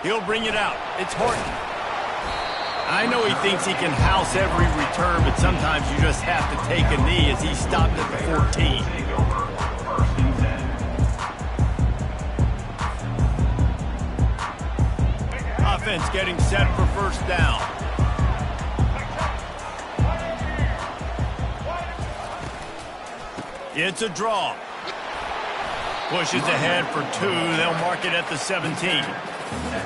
He'll bring it out. It's Horton. I know he thinks he can house every return, but sometimes you just have to take a knee as he stopped at the 14. Offense getting set for first down. It's a draw. Pushes ahead for 2. They'll mark it at the 17.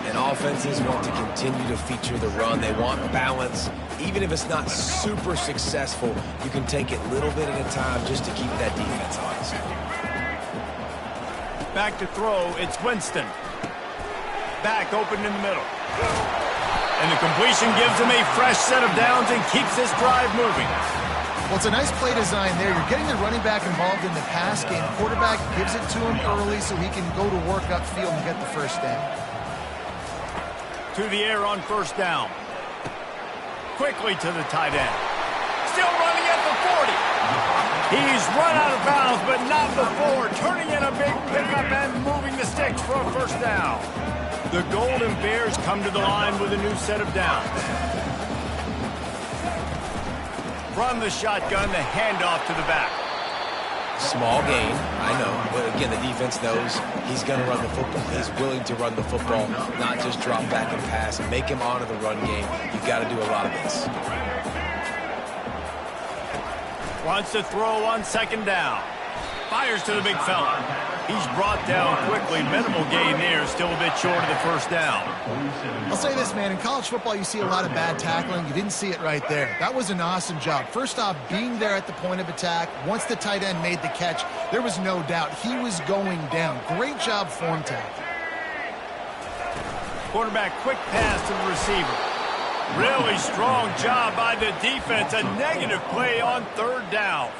And offenses want to continue to feature the run. They want balance. Even if it's not super successful, you can take it little bit at a time just to keep that defense honest. Back to throw, it's Winston. Back open in the middle. And the completion gives him a fresh set of downs and keeps this drive moving. Well, it's a nice play design there. You're getting the running back involved in the pass game. Quarterback gives it to him early so he can go to work upfield and get the first down. To the air on first down. Quickly to the tight end. Still running at the 40. He's run out of bounds, but not before. Turning in a big pickup and moving the sticks for a first down. The Golden Bears come to the line with a new set of downs. From the shotgun, the handoff to the back. Small gain, I know, but again, the defense knows he's going to run the football. He's willing to run the football, not just drop back and pass and make him honor the run game. You've got to do a lot of this. Wants to throw on second down. Fires to the big fella. He's brought down quickly. Minimal gain there. Still a bit short of the first down. I'll say this, man. In college football, you see a lot of bad tackling. You didn't see it right there. That was an awesome job. First off, being there at the point of attack. Once the tight end made the catch, there was no doubt he was going down. Great job form tackle. Quarterback quick pass to the receiver. Really strong job by the defense. A negative play on third down.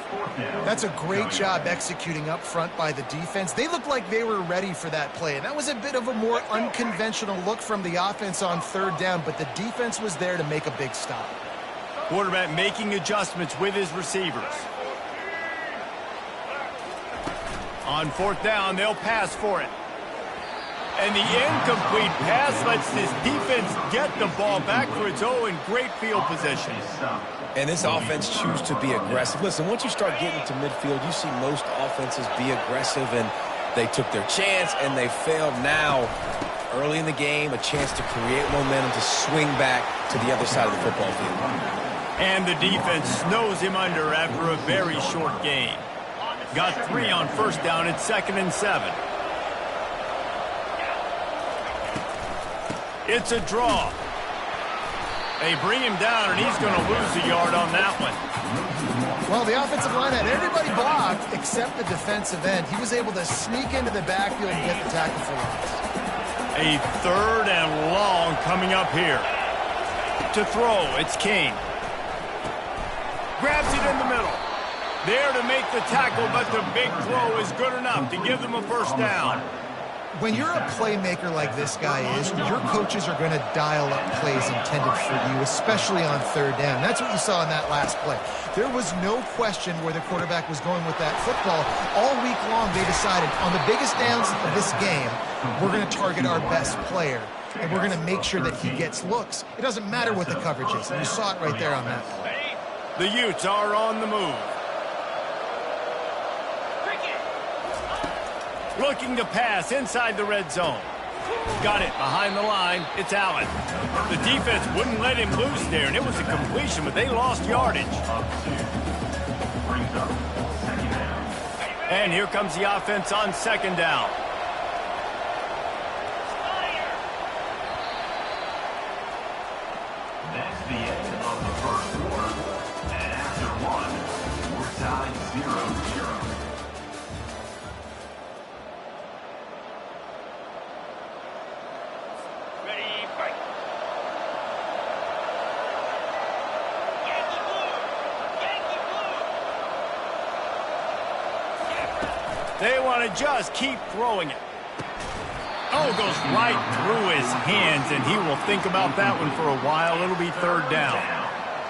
That's a great job executing up front by the defense. They looked like they were ready for that play. And that was a bit of a more unconventional look from the offense on third down, but the defense was there to make a big stop. Quarterback making adjustments with his receivers. On fourth down, they'll pass for it. And the incomplete pass lets this defense get the ball back for its own great field position. And this offense choose to be aggressive. Listen, once you start getting to midfield, you see most offenses be aggressive, and they took their chance, and they failed. Now, early in the game, a chance to create momentum to swing back to the other side of the football field. And the defense snows him under after a very short gain. Got 3 on first down at 2nd and 7. It's a draw. They bring him down, and he's going to lose a yard on that one. Well, the offensive line had everybody blocked except the defensive end. He was able to sneak into the backfield and get the tackle for loss. A 3rd and long coming up here. To throw, it's King. Grabs it in the middle. There to make the tackle, but the big throw is good enough to give them a first down. When you're a playmaker like this guy is, your coaches are going to dial up plays intended for you, especially on third down. That's what you saw in that last play. There was no question where the quarterback was going with that football. All week long, they decided on the biggest downs of this game, we're going to target our best player, and we're going to make sure that he gets looks. It doesn't matter what the coverage is, and you saw it right there on that play. The Utes are on the move. Looking to pass inside the red zone. Got it behind the line. It's Allen. The defense wouldn't let him loose there, and it was a completion, but they lost yardage. And here comes the offense on second down. That's the end of the first quarter. And after one, we're tied 0-0. They want to just keep throwing it. Oh, goes right through his hands, and he will think about that one for a while. It'll be third down.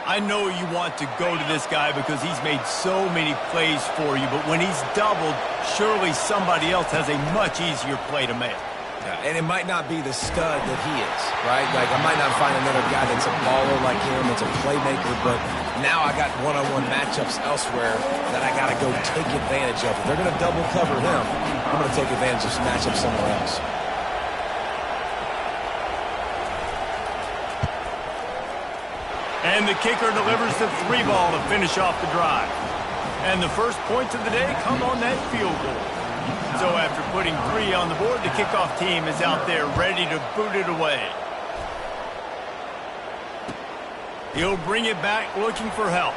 I know you want to go to this guy because he's made so many plays for you, but when he's doubled, surely somebody else has a much easier play to make. And it might not be the stud that he is, right? Like, I might not find another guy that's a baller like him, that's a playmaker, but now I got one-on-one matchups elsewhere that I got to go take advantage of. If they're going to double cover him, I'm going to take advantage of some matchups somewhere else. And the kicker delivers the 3 ball to finish off the drive. And the first points of the day come on that field goal. So after putting 3 on the board, the kickoff team is out there ready to boot it away. He'll bring it back looking for help.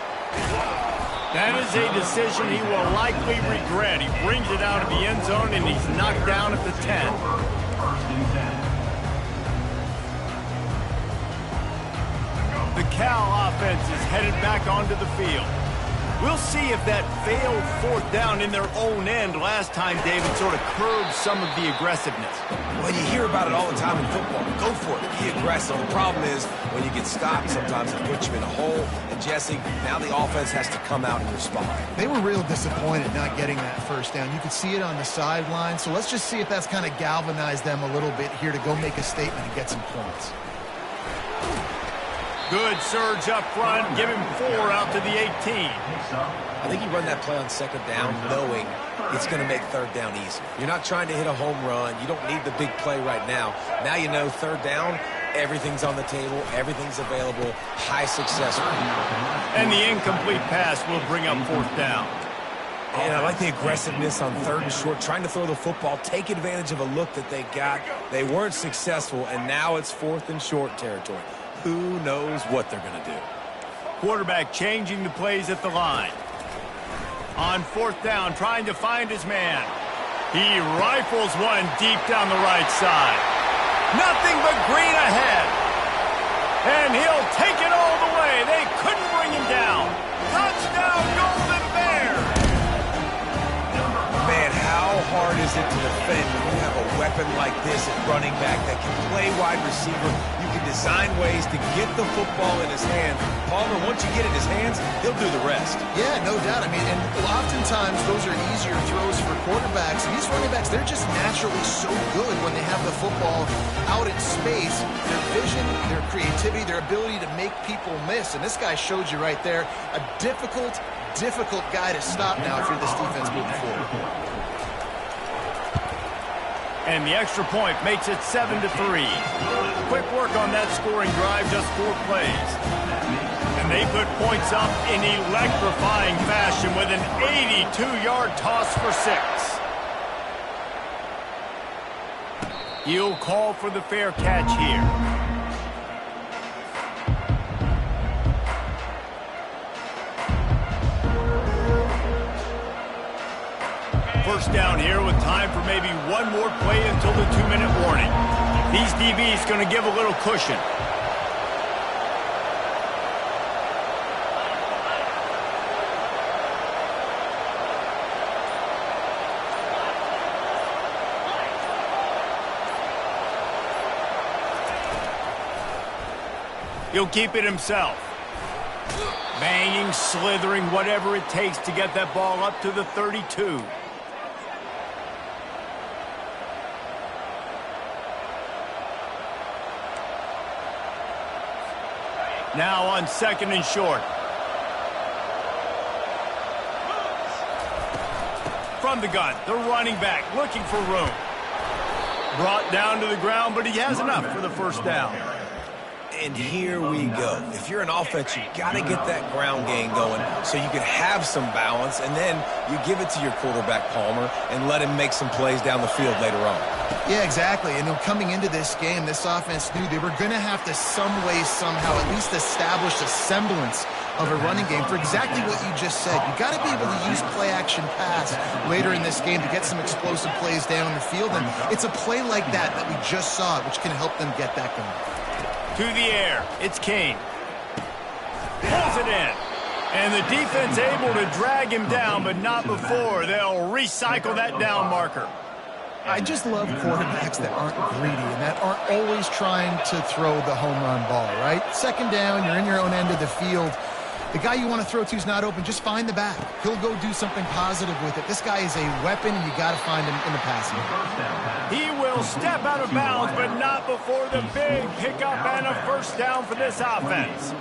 That is a decision he will likely regret. He brings it out of the end zone and he's knocked down at the 10. The Cal offense is headed back onto the field. We'll see if that failed 4th down in their own end last time, David, sort of curbed some of the aggressiveness. Well, you hear about it all the time in football. Go for it. Be aggressive. The problem is when you get stopped, sometimes it puts you in a hole. And, Jesse, now the offense has to come out and respond. They were real disappointed not getting that 1st down. You could see it on the sideline. So let's just see if that's kind of galvanized them a little bit here to go make a statement and get some points. Good surge up front. Give him 4 out to the 18. I think you run that play on 2nd down knowing it's going to make 3rd down easy. You're not trying to hit a home run. You don't need the big play right now. Now you know 3rd down, everything's on the table, everything's available, high success rate. And the incomplete pass will bring up 4th down. And I like the aggressiveness on 3rd and short, trying to throw the football, take advantage of a look that they got. They weren't successful, and now it's 4th and short territory. Who knows what they're going to do? Quarterback changing the plays at the line. On 4th down, trying to find his man. He rifles one deep down the right side. Nothing but green ahead. And he'll take it all the way. They couldn't bring him down. Touchdown, Golden Bears! Man, how hard is it to defend when you have a weapon like this at running back that can play wide receiver? You can design ways to get the football in his hands. Palmer, once you get it in his hands, he'll do the rest. Yeah, no doubt. I mean, and oftentimes those are easier throws for quarterbacks. These running backs, they're just naturally so good when they have the football out in space. Their vision, their creativity, their ability to make people miss. And this guy showed you right there, a difficult guy to stop now if you're this defense moving forward. And the extra point makes it 7-3. Quick work on that scoring drive, just 4 plays. And they put points up in electrifying fashion with an 82-yard toss for 6. He'll call for the fair catch here. First down here with time for maybe one more play until the 2-minute warning. These DBs going to give a little cushion. He'll keep it himself. Banging, slithering, whatever it takes to get that ball up to the 32. Now on 2nd and short. From the gun, the running back looking for room. Brought down to the ground, but he has enough for the 1st down. And here we go. If you're an offense, you got to get that ground game going so you can have some balance, and then you give it to your quarterback, Palmer, and let him make some plays down the field later on. Yeah, exactly. And coming into this game, this offense knew they were going to have to some way, somehow, at least establish a semblance of a running game for exactly what you just said. You got to be able to use play-action pass later in this game to get some explosive plays down the field, and it's a play like that we just saw, which can help them get that going. To the air, it's Kane. Pulls it in. And the defense able to drag him down, but not before. They'll recycle that down marker. I just love quarterbacks that aren't greedy and that aren't always trying to throw the home run ball, right? 2nd down, you're in your own end of the field. The guy you want to throw to is not open. Just find the back. He'll go do something positive with it. This guy is a weapon, and you got to find him in the passing game. He will step out of bounds, but not before the big pickup and a first down for this offense.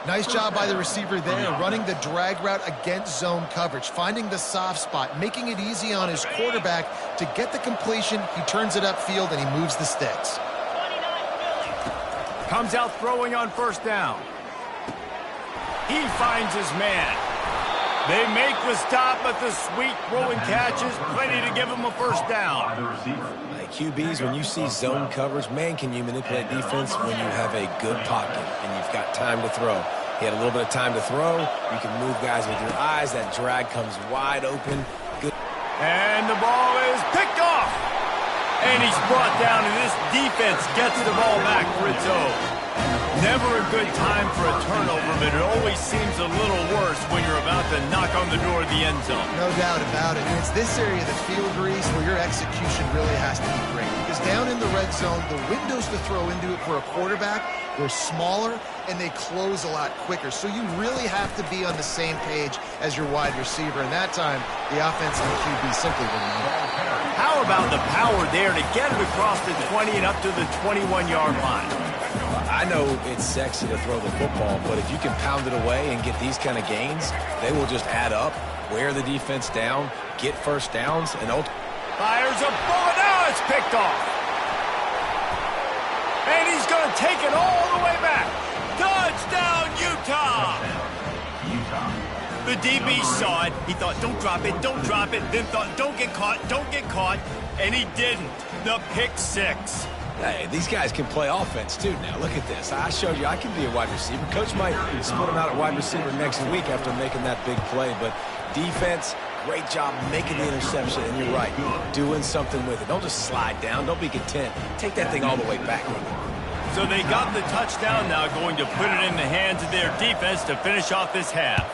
Nice job by the receiver there, running the drag route against zone coverage, finding the soft spot, making it easy on his quarterback to get the completion. He turns it upfield, and he moves the sticks. Comes out throwing on first down. He finds his man. They make the stop, but the sweet throwing catch is plenty to give him a first down. Hey, QBs, when you see zone coverage, man, can you manipulate defense when you have a good pocket and you've got time to throw. He had a little bit of time to throw. You can move guys with your eyes. That drag comes wide open. Good. And the ball is picked off. And he's brought down, and this defense gets the ball back for its own. Never a good time for a turnover, but it always seems a little worse when you're about to knock on the door of the end zone. No doubt about it. And it's this area of the field, Reese, where your execution really has to be great. Because down in the red zone, the windows to throw into it for a quarterback, they're smaller, and they close a lot quicker. So you really have to be on the same page as your wide receiver. And that time, the offense and the QB simply didn't know. How about the power there to get it across the 20 and up to the 21-yard line? I know it's sexy to throw the football, but if you can pound it away and get these kind of gains, they will just add up, wear the defense down, get first downs, and ultimately... Fires a bullet. Now it's picked off. And he's going to take it all the way back. Touchdown, Utah. The DB saw it. He thought, don't drop it, don't drop it. Then thought, don't get caught. And he didn't. The pick six. Hey, these guys can play offense, too. Now, look at this. I showed you I can be a wide receiver. Coach might split him out at wide receiver next week after making that big play. But defense, great job making the interception. And you're right, doing something with it. Don't just slide down. Don't be content. Take that thing all the way back with you. So they got the touchdown now, going to put it in the hands of their defense to finish off this half.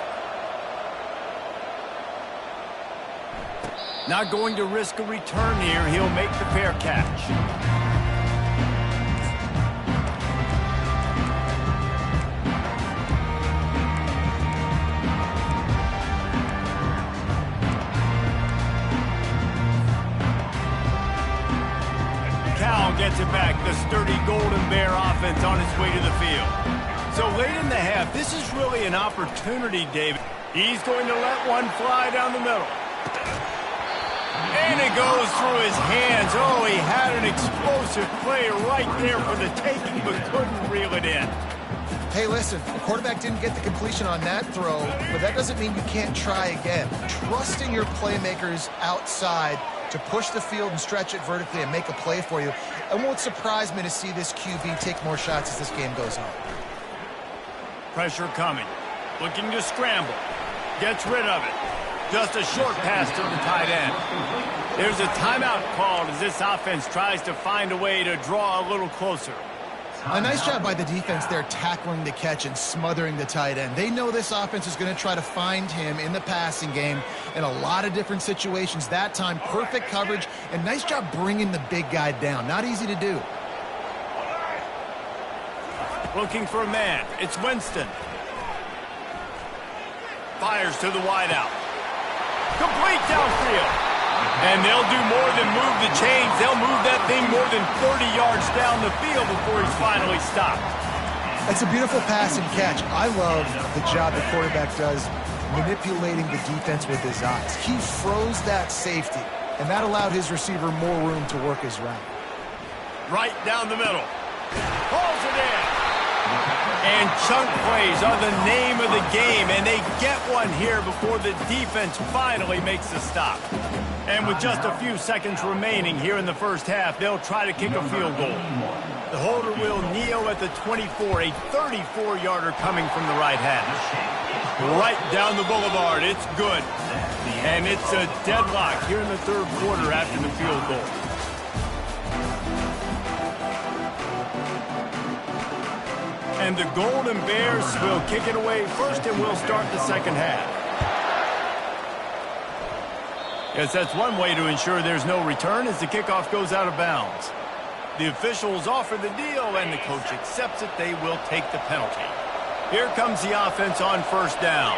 Not going to risk a return here. He'll make the fair catch. Gets it back, the sturdy Golden Bear offense on its way to the field. So late in the half, this is really an opportunity, David. He's going to let one fly down the middle. And it goes through his hands. Oh, he had an explosive play right there for the taking, but couldn't reel it in. Hey, listen, the quarterback didn't get the completion on that throw, but that doesn't mean you can't try again. Trusting your playmakers outside to push the field and stretch it vertically and make a play for you. It won't surprise me to see this QB take more shots as this game goes on. Pressure coming. Looking to scramble. Gets rid of it. Just a short pass to the tight end. There's a timeout called as this offense tries to find a way to draw a little closer. A nice job by the defense there tackling the catch and smothering the tight end. They know this offense is going to try to find him in the passing game in a lot of different situations. That time, perfect coverage, and nice job bringing the big guy down. Not easy to do. Looking for a man. It's Winston. Fires to the wideout. Complete downfield. And they'll do more than move the chains. They'll move that thing more than 30 yards down the field before he's finally stopped. That's a beautiful pass and catch. I love the job the quarterback does manipulating the defense with his eyes. He froze that safety, and that allowed his receiver more room to work his route. Right down the middle. Pulls it in. And chunk plays are the name of the game, and they get one here before the defense finally makes the stop. And with just a few seconds remaining here in the first half, they'll try to kick a field goal. The holder will kneel at the 24, a 34-yarder coming from the right hash. Right down the boulevard, it's good. And it's a deadlock here in the third quarter after the field goal. And the Golden Bears will kick it away first, and we'll start the second half. Yes, that's one way to ensure there's no return as the kickoff goes out of bounds. The officials offer the deal, and the coach accepts it. They will take the penalty. Here comes the offense on first down.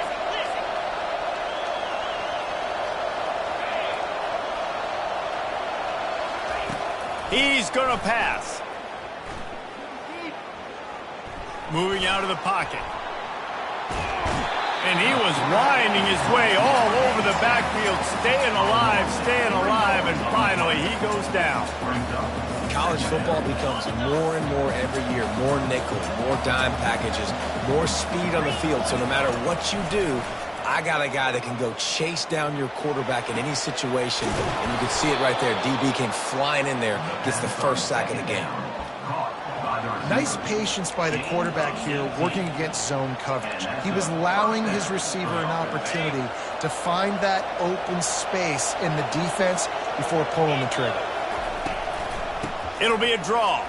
He's going to pass. Moving out of the pocket. And he was winding his way all over the backfield, staying alive, and finally he goes down. College football becomes more and more every year, more nickel, more dime packages, more speed on the field. So no matter what you do, I got a guy that can go chase down your quarterback in any situation. And you can see it right there. DB came flying in there, gets the first sack of the game. Nice patience by the quarterback here working against zone coverage. He was allowing his receiver an opportunity to find that open space in the defense before pulling the trigger. It'll be a draw.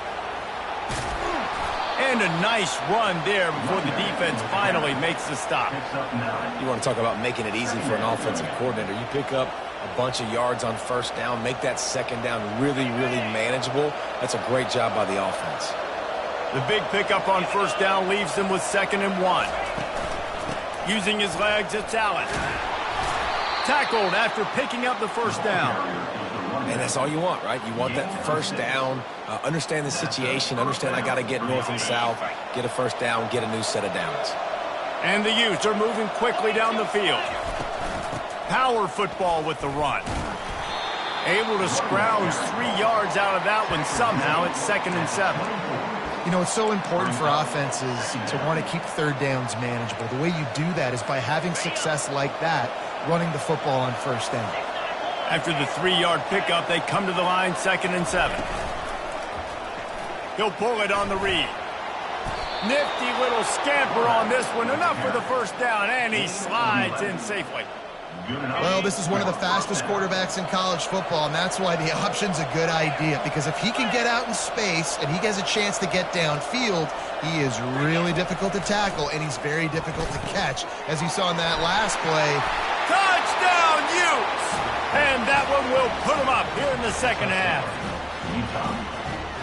And a nice run there before the defense finally makes the stop. You want to talk about making it easy for an offensive coordinator. You pick up a bunch of yards on first down, make that second down really, really manageable. That's a great job by the offense. The big pickup on first down leaves them with 2nd and 1. Using his legs, it's Allen. Tackled after picking up the first down. And that's all you want, right? You want that first down, understand the situation, understand I got to get north and south, get a first down, get a new set of downs. And the Utes are moving quickly down the field. Power football with the run. Able to scrounge 3 yards out of that one somehow. It's 2nd and 7. You know, it's so important for offenses to want to keep third downs manageable. The way you do that is by having success like that, running the football on first down. After the 3-yard pickup, they come to the line, 2nd and 7. He'll pull it on the read. Nifty little scamper on this one. Enough for the first down, and he slides in safely. Well, this is one of the fastest quarterbacks in college football, and that's why the option's a good idea. Because if he can get out in space and he has a chance to get downfield, he is really difficult to tackle, and he's very difficult to catch. As you saw in that last play. Touchdown, Utes! And that one will put him up here in the second half.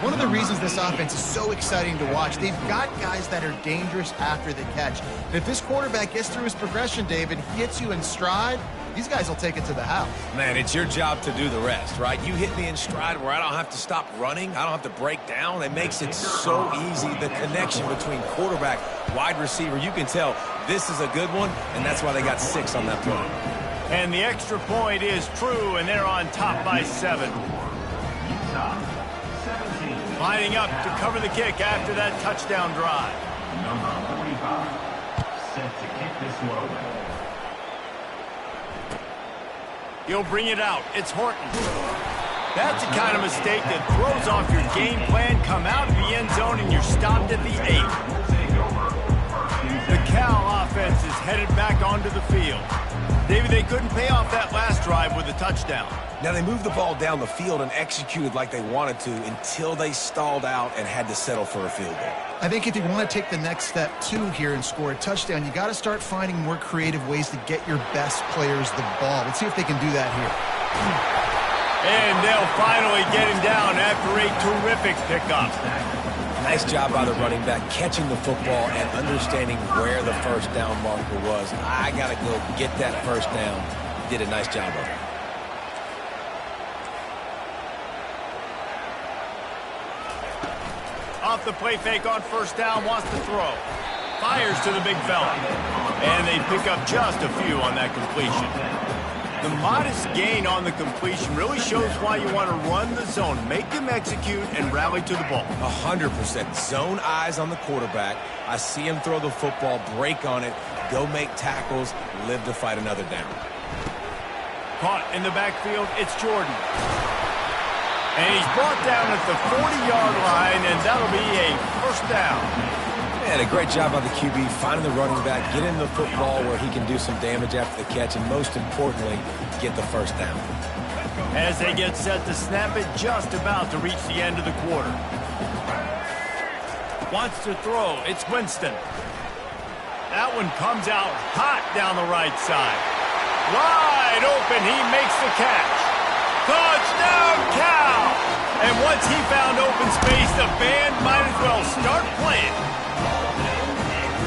One of the reasons this offense is so exciting to watch, they've got guys that are dangerous after the catch. And if this quarterback gets through his progression, David, he hits you in stride, these guys will take it to the house. Man, it's your job to do the rest, right? You hit me in stride where I don't have to stop running. I don't have to break down. It makes it so easy. The connection between quarterback, wide receiver, you can tell this is a good one, and that's why they got 6 on that play. And the extra point is true, and they're on top by 7. Lining up to cover the kick after that touchdown drive. Number 45, set to kick this one away. He'll bring it out. It's Horton. That's the kind of mistake that throws off your game plan. Come out of the end zone, and you're stopped at the 8. The Cal offense is headed back onto the field. David, they couldn't pay off that last drive with a touchdown. Now, they moved the ball down the field and executed like they wanted to until they stalled out and had to settle for a field goal. I think if you want to take the next step, too, here and score a touchdown, you got to start finding more creative ways to get your best players the ball. Let's see if they can do that here. And they'll finally get him down after a terrific pickup. Nice job by the running back catching the football and understanding where the first down marker was. I got to go get that first down. Did a nice job of it. Off the play fake on first down, wants to throw. Fires to the big fella. And they pick up just a few on that completion. The modest gain on the completion really shows why you want to run the zone, make them execute, and rally to the ball. 100%. Zone eyes on the quarterback. I see him throw the football, break on it, go make tackles, live to fight another down. Caught in the backfield, it's Jordan. And he's brought down at the 40-yard line, and that'll be a first down. And a great job by the QB finding the running back, getting the football where he can do some damage after the catch, and most importantly, get the first down. As they get set to snap it, just about to reach the end of the quarter. Wants to throw, it's Winston. That one comes out hot down the right side. Wide open, he makes the catch. Touchdown, Cal! And once he found open space, the band might as well start playing.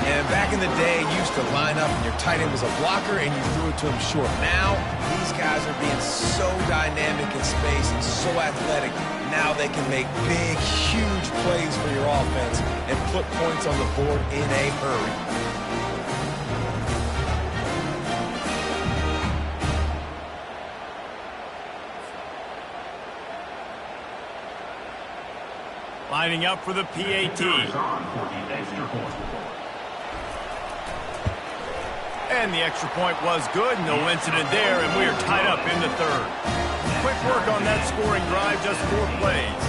And back in the day, you used to line up and your tight end was a blocker and you threw it to him short. Now, these guys are being so dynamic in space and so athletic. Now they can make big, huge plays for your offense and put points on the board in a hurry. Lining up for the PAT. And the extra point was good. No incident there, and we are tied up in the third. Quick work on that scoring drive, just 4 plays.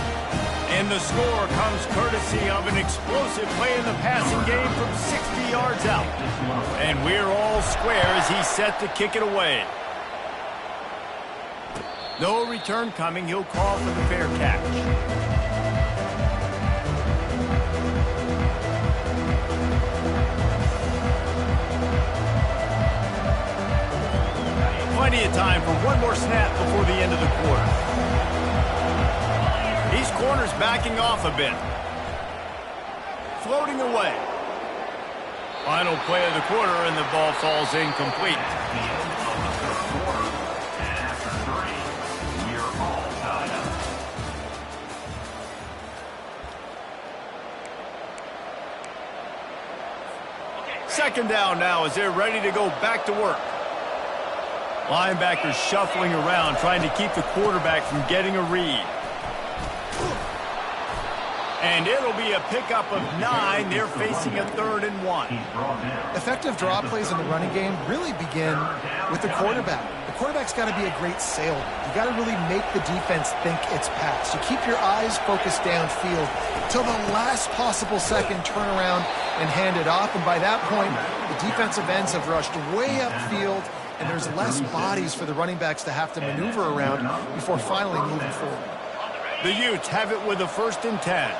And the score comes courtesy of an explosive play in the passing game from 60 yards out. And we're all square as he's set to kick it away. No return coming. He'll call for the fair catch. Plenty of time for one more snap before the end of the quarter. These corners backing off a bit. Floating away. Final play of the quarter, and the ball falls incomplete. Second down now as they're ready to go back to work. Linebackers shuffling around, trying to keep the quarterback from getting a read. And it'll be a pickup of 9. They're facing a 3rd and 1. Effective draw plays in the running game really begin with the quarterback. The quarterback's got to be a great salesman. You got to really make the defense think it's pass. You keep your eyes focused downfield till the last possible second, turn around and hand it off. And by that point, the defensive ends have rushed way upfield, and there's less bodies for the running backs to have to maneuver around before finally moving forward. The Utes have it with a 1st and 10.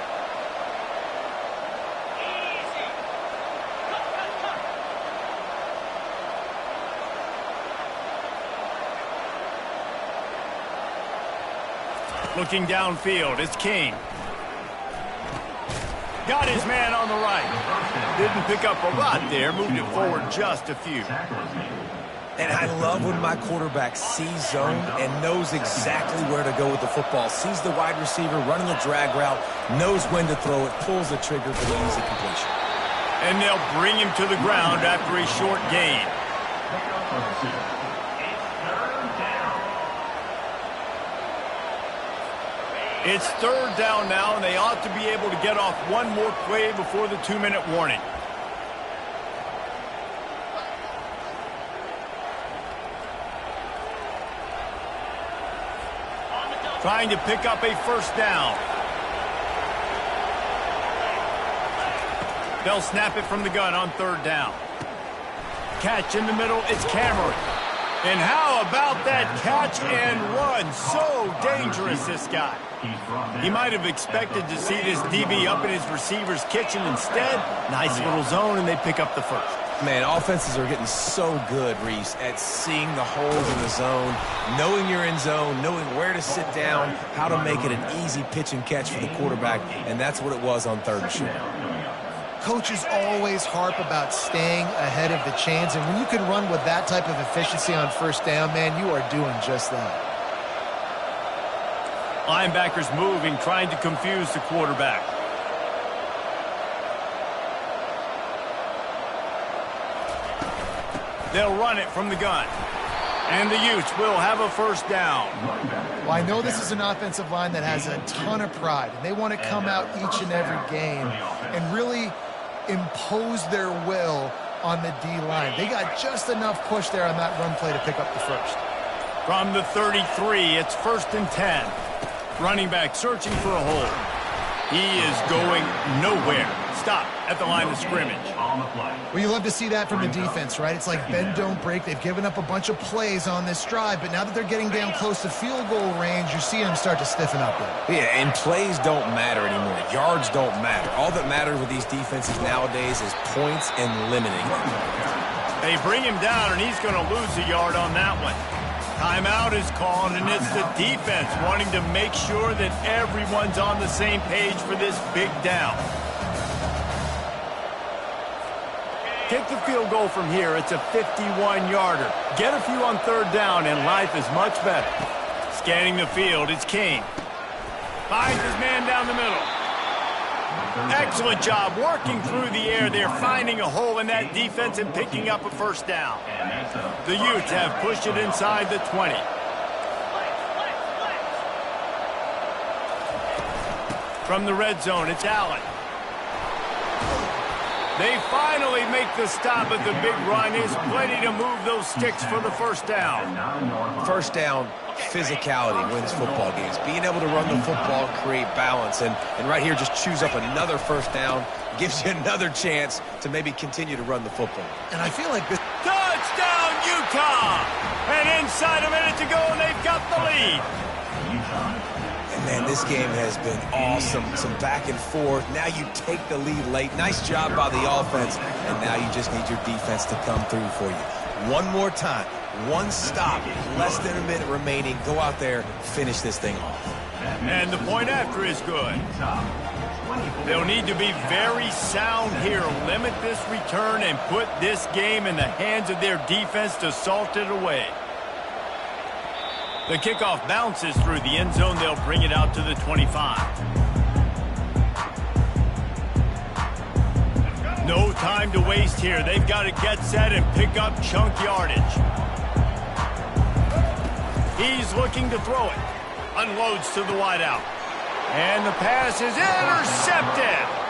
Looking downfield, it's King. Got his man on the right. Didn't pick up a lot there, moved it forward just a few. And I love when my quarterback sees zone and knows exactly where to go with the football. Sees the wide receiver running a drag route, knows when to throw it, pulls the trigger for the easy completion. And they'll bring him to the ground after a short gain. It's 3rd down now, and they ought to be able to get off one more play before the 2-minute warning. Trying to pick up a 1st down. They'll snap it from the gun on 3rd down. Catch in the middle, it's Cameron. And how about that catch and run? So dangerous, this guy. He might have expected to see this DB up in his receiver's kitchen. Instead, nice little zone, and they pick up the 1st. Man, offenses are getting so good, Reese, at seeing the holes in the zone, knowing you're in zone, knowing where to sit down, how to make it an easy pitch and catch for the quarterback, and that's what it was on 3rd and short. Coaches always harp about staying ahead of the chains, and when you can run with that type of efficiency on 1st down, man, you are doing just that. Linebackers moving, trying to confuse the quarterback. They'll run it from the gun. And the Utes will have a 1st down. Well, I know this is an offensive line that has a ton of pride, and they want to come out each and every game and really impose their will on the D-line. They got just enough push there on that run play to pick up the 1st. From the 33, it's 1st and 10. Running back searching for a hole. He is going nowhere. Stop at the line of scrimmage. Well, you love to see that from the defense, right? It's like bend, don't break. They've given up a bunch of plays on this drive, but now that they're getting down close to field goal range, you're seeing them start to stiffen up there. Yeah, and plays don't matter anymore. Yards don't matter. All that matters with these defenses nowadays is points and limiting. They bring him down, and he's going to lose a yard on that one. Timeout is called, and it's the defense wanting to make sure that everyone's on the same page for this big down. Kick the field goal from here. It's a 51-yarder. Get a few on third down, and life is much better. Scanning the field, it's King. Finds his man down the middle. Excellent job working through the air there, finding a hole in that defense and picking up a first down. The Utes have pushed it inside the 20. From the red zone, it's Allen. They finally make the stop, but the big run is plenty to move those sticks for the first down. First down, physicality wins football games. Being able to run the football, create balance, and right here just choose up another first down, gives you another chance to maybe continue to run the football. And I feel like this... Touchdown, Utah! And inside a minute to go, and they've got the lead. And, man, this game has been awesome. Some back and forth. Now you take the lead late. Nice job by the offense. And now you just need your defense to come through for you. One more time. One stop. Less than a minute remaining. Go out there, finish this thing off. And the point after is good. They'll need to be very sound here. Limit this return and put this game in the hands of their defense to salt it away. The kickoff bounces through the end zone. They'll bring it out to the 25. No time to waste here. They've got to get set and pick up chunk yardage. He's looking to throw it. Unloads to the wideout. And the pass is intercepted.